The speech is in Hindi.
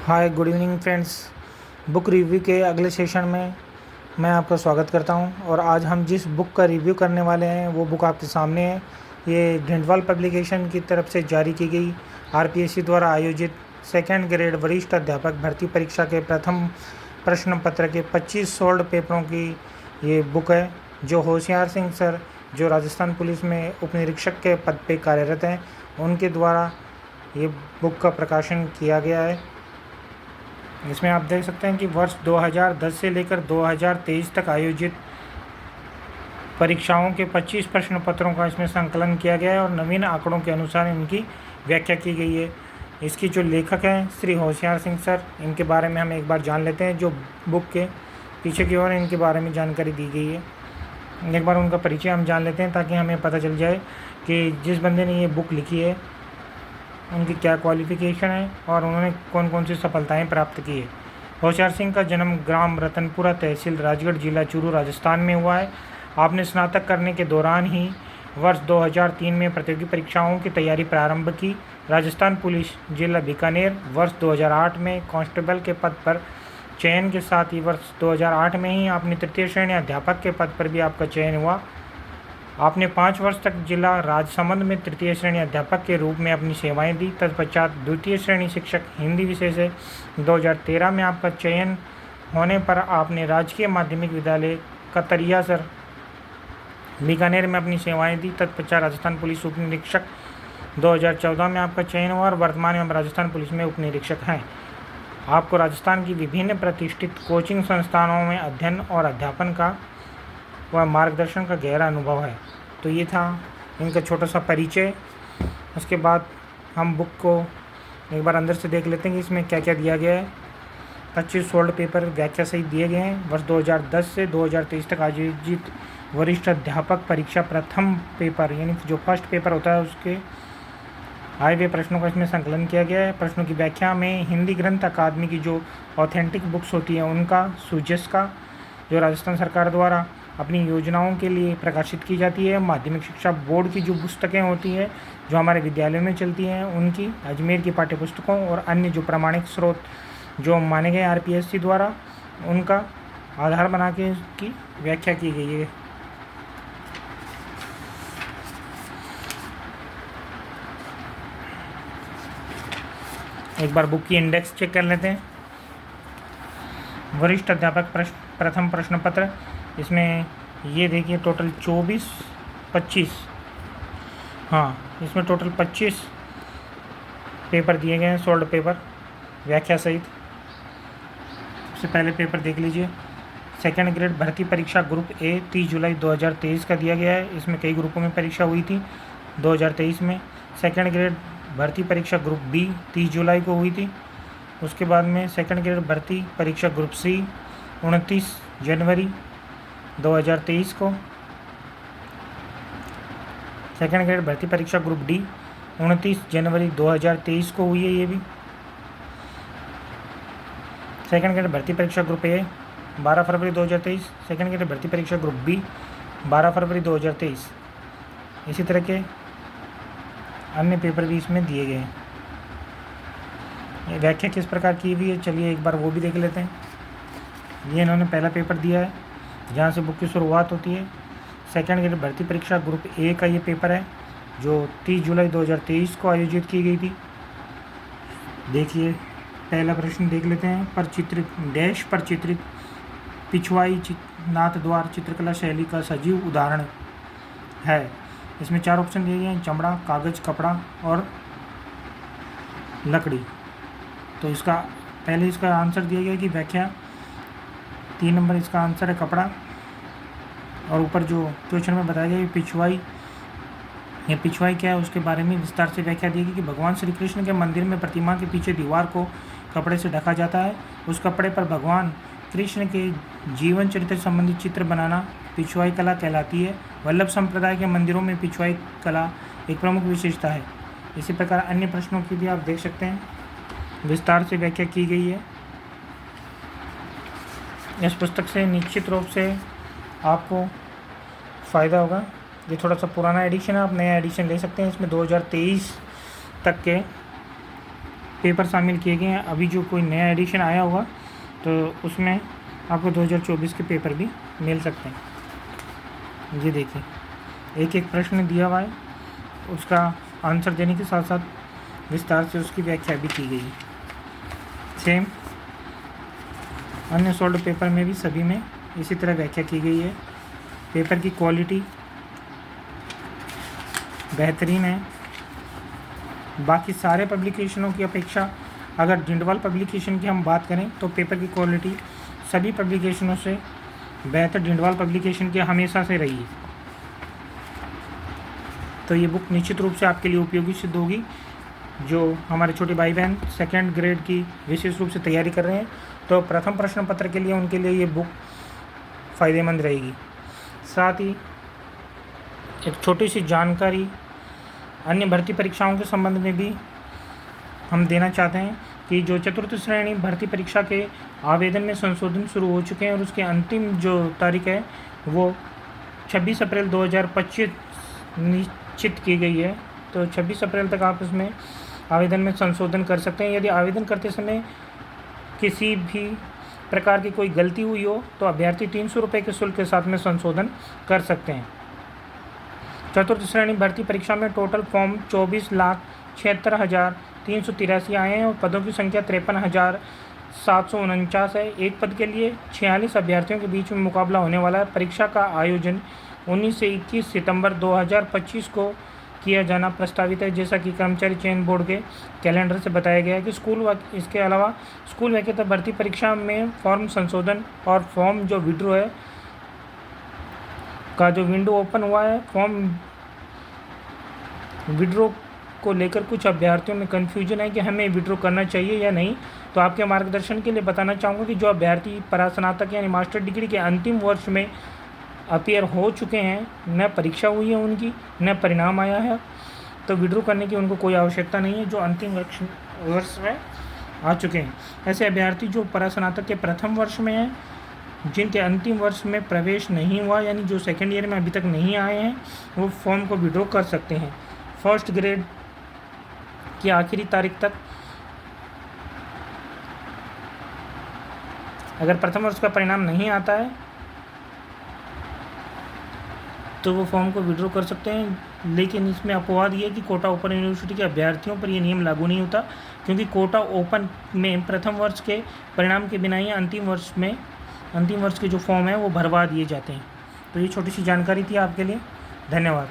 Hi good evening friends. Book review के अगले सेशन में मैं आपका स्वागत करता हूं और आज हम जिस बुक का रिव्यू करने वाले हैं वो बुक आपके सामने है। ये ढिंडवाल पब्लिकेशन की तरफ से जारी की गई आरपीएससी द्वारा आयोजित सेकेंड ग्रेड वरिष्ठ अध्यापक भर्ती परीक्षा के प्रथम प्रश्न पत्र के 25 सोल्ड पेपरों की ये बुक है, जो होशियार सिंह सर, जो राजस्थान पुलिस में उप निरीक्षक के पद पे कार्यरत हैं, उनके द्वारा ये बुक का प्रकाशन किया गया है। इसमें आप देख सकते हैं कि वर्ष 2010 से लेकर 2023 तक आयोजित परीक्षाओं के 25 प्रश्न पत्रों का इसमें संकलन किया गया है और नवीन आंकड़ों के अनुसार इनकी व्याख्या की गई है। इसकी जो लेखक हैं श्री होशियार सिंह सर, इनके बारे में हम एक बार जान लेते हैं। जो बुक के पीछे की ओर इनके बारे में जानकारी दी गई है, एक बार उनका परिचय हम जान लेते हैं ताकि हमें पता चल जाए कि जिस बंदे ने ये बुक लिखी है उनकी क्या क्वालिफ़िकेशन है और उन्होंने कौन कौन सी सफलताएं प्राप्त की है। होशियार सिंह का जन्म ग्राम रतनपुरा, तहसील राजगढ़, जिला चूरू, राजस्थान में हुआ है। आपने स्नातक करने के दौरान ही वर्ष 2003 में प्रतियोगी परीक्षाओं की तैयारी प्रारंभ की। राजस्थान पुलिस, जिला बीकानेर, वर्ष 2008 में कांस्टेबल के पद पर चयन के साथ ही वर्ष 2008 में ही आपने तृतीय श्रेणी अध्यापक के पद पर भी आपका चयन हुआ। आपने 5 वर्ष तक जिला राजसमंद में तृतीय श्रेणी अध्यापक के रूप में अपनी सेवाएं दी। तत्पश्चात द्वितीय श्रेणी शिक्षक हिंदी विषय से 2013 में आपका चयन होने पर आपने राजकीय माध्यमिक विद्यालय कतरियासर, बीकानेर में अपनी सेवाएं दी। तत्पश्चात राजस्थान पुलिस उप निरीक्षक 2014 में आपका चयन हुआ और वर्तमान में राजस्थान पुलिस में उप निरीक्षक हैं। आपको राजस्थान की विभिन्न प्रतिष्ठित कोचिंग संस्थानों में अध्ययन और अध्यापन का व मार्गदर्शन का गहरा अनुभव है। तो ये था इनका छोटा सा परिचय। उसके बाद हम बुक को एक बार अंदर से देख लेते हैं कि इसमें क्या क्या दिया गया है। 25 सोल्ड पेपर व्याख्या सहित दिए गए हैं। वर्ष 2010 से 2023 तक आयोजित वरिष्ठ अध्यापक परीक्षा प्रथम पेपर यानी जो फर्स्ट पेपर होता है उसके आए हुए प्रश्नों का इसमें संकलन किया गया है। प्रश्नों की व्याख्या में हिंदी ग्रंथ अकादमी की जो ऑथेंटिक बुक्स होती हैं उनका, सुजेस का, जो राजस्थान सरकार द्वारा अपनी योजनाओं के लिए प्रकाशित की जाती है, माध्यमिक शिक्षा बोर्ड की जो पुस्तकें होती हैं जो हमारे विद्यालयों में चलती हैं उनकी, अजमेर की पाठ्यपुस्तकों और अन्य जो प्रमाणिक स्रोत जो माने गए आरपीएससी द्वारा, उनका आधार बना के इसकी व्याख्या की गई है। एक बार बुक की इंडेक्स चेक कर लेते हैं। वरिष्ठ अध्यापक प्रथम प्रश्न पत्र, इसमें ये देखिए टोटल 25 इसमें टोटल 25 पेपर दिए गए हैं, सोल्ड पेपर व्याख्या सहित। सबसे पहले पेपर देख लीजिए। सेकेंड ग्रेड भर्ती परीक्षा ग्रुप ए 30 जुलाई 2023 का दिया गया है। इसमें कई ग्रुपों में परीक्षा हुई थी 2023 में। सेकेंड ग्रेड भर्ती परीक्षा ग्रुप बी 30 जुलाई को हुई थी। उसके बाद में सेकेंड ग्रेड भर्ती परीक्षा ग्रुप सी 29 जनवरी 2023 को। सेकेंड ग्रेड भर्ती परीक्षा ग्रुप डी 29 जनवरी 2023 को हुई है ये भी। सेकेंड ग्रेड भर्ती परीक्षा group A 12 February 2023। Second grade भर्ती परीक्षा ग्रुप बी 12 फरवरी 2023। इसी तरह के अन्य पेपर भी इसमें दिए गए हैं। व्याख्या किस प्रकार की हुई है, चलिए एक बार वो भी देख लेते हैं। ये इन्होंने पहला पेपर दिया है जहाँ से बुक की शुरुआत होती है। सेकेंड ग्रेड भर्ती परीक्षा ग्रुप ए का ये पेपर है जो 30 जुलाई 2023 को आयोजित की गई थी। देखिए पहला प्रश्न देख लेते हैं। पर चित्रित पिछवाई नाथ द्वार चित्रकला शैली का सजीव उदाहरण है। इसमें 4 ऑप्शन दिए गए हैं, चमड़ा, कागज, कपड़ा और लकड़ी। तो इसका पहले इसका आंसर दिया गया कि व्याख्या 3 नंबर इसका आंसर है कपड़ा। और ऊपर जो क्वेश्चन में बताया गया पिछवाई क्या है उसके बारे में विस्तार से व्याख्या दी गई कि भगवान श्री कृष्ण के मंदिर में प्रतिमा के पीछे दीवार को कपड़े से ढका जाता है। उस कपड़े पर भगवान कृष्ण के जीवन चरित्र संबंधी चित्र बनाना पिछवाई कला कहलाती है। वल्लभ संप्रदाय के मंदिरों में पिछवाई कला एक प्रमुख विशेषता है। इसी प्रकार अन्य प्रश्नों की भी आप देख सकते हैं, विस्तार से व्याख्या की गई है। इस पुस्तक से निश्चित रूप से आपको फ़ायदा होगा। ये थोड़ा सा पुराना एडिशन है, आप नया एडिशन ले सकते हैं। इसमें 2023 तक के पेपर शामिल किए गए हैं। अभी जो कोई नया एडिशन आया होगा तो उसमें आपको 2024 के पेपर भी मिल सकते हैं। ये देखिए, एक एक प्रश्न दिया हुआ है, उसका आंसर देने के साथ साथ विस्तार से उसकी व्याख्या भी की गई है। सेम अन्य सॉल्व पेपर में भी सभी में इसी तरह व्याख्या की गई है। पेपर की क्वालिटी बेहतरीन है। बाकी सारे पब्लिकेशनों की अपेक्षा अगर जिंदवाल पब्लिकेशन की हम बात करें तो पेपर की क्वालिटी सभी पब्लिकेशनों से बेहतर जिंदवाल पब्लिकेशन की हमेशा से रही है। तो ये बुक निश्चित रूप से आपके लिए उपयोगी सिद्ध होगी। जो हमारे छोटे भाई बहन सेकेंड ग्रेड की विशेष रूप से तैयारी कर रहे हैं तो प्रथम प्रश्न पत्र के लिए उनके लिए ये बुक फ़ायदेमंद रहेगी। साथ ही एक छोटी सी जानकारी अन्य भर्ती परीक्षाओं के संबंध में भी हम देना चाहते हैं कि जो चतुर्थ श्रेणी भर्ती परीक्षा के आवेदन में संशोधन शुरू हो चुके हैं और उसके अंतिम जो तारीख है वो 26 अप्रैल 2025 निश्चित की गई है। तो 26 अप्रैल तक आप इसमें आवेदन में संशोधन कर सकते हैं। यदि आवेदन करते समय किसी भी प्रकार की कोई गलती हुई हो तो अभ्यर्थी 300 रुपये के शुल्क के साथ में संशोधन कर सकते हैं। चतुर्थ श्रेणी भर्ती परीक्षा में टोटल फॉर्म 24,76,383 आए हैं और पदों की संख्या 53,749 है। एक पद के लिए 46 अभ्यर्थियों के बीच में मुकाबला होने वाला है। परीक्षा का आयोजन 19 से 21 सितंबर 2025 को किया जाना प्रस्तावित है, जैसा कि कर्मचारी चयन बोर्ड के कैलेंडर से बताया गया है कि इसके अलावा स्कूल वैकेटर भर्ती परीक्षा में फॉर्म संशोधन और फॉर्म जो विड्रॉ है का जो विंडो ओपन हुआ है, फॉर्म विड्रॉ को लेकर कुछ अभ्यर्थियों में कन्फ्यूजन है कि हमें विड्रॉ करना चाहिए या नहीं। तो आपके मार्गदर्शन के लिए बताना चाहूँगा कि जो अभ्यर्थी परास्नातक यानी मास्टर डिग्री के अंतिम वर्ष में अपीयर हो चुके हैं, न परीक्षा हुई है उनकी, न परिणाम आया है, तो विड्रॉ करने की उनको कोई आवश्यकता नहीं है। जो अंतिम वर्ष में आ चुके हैं, ऐसे अभ्यर्थी जो परास्नातक के प्रथम वर्ष में हैं, जिनके अंतिम वर्ष में प्रवेश नहीं हुआ यानी जो सेकेंड ईयर में अभी तक नहीं आए हैं, वो फॉर्म को विड्रॉ कर सकते हैं। फर्स्ट ग्रेड की आखिरी तारीख तक अगर प्रथम वर्ष का परिणाम नहीं आता है तो वो फॉर्म को विड्रॉ कर सकते हैं। लेकिन इसमें अपवाद ये है कि कोटा ओपन यूनिवर्सिटी के अभ्यर्थियों पर ये नियम लागू नहीं होता, क्योंकि कोटा ओपन में प्रथम वर्ष के परिणाम के बिना ही अंतिम वर्ष के जो फॉर्म है वो भरवा दिए जाते हैं। तो ये छोटी सी जानकारी थी आपके लिए। धन्यवाद।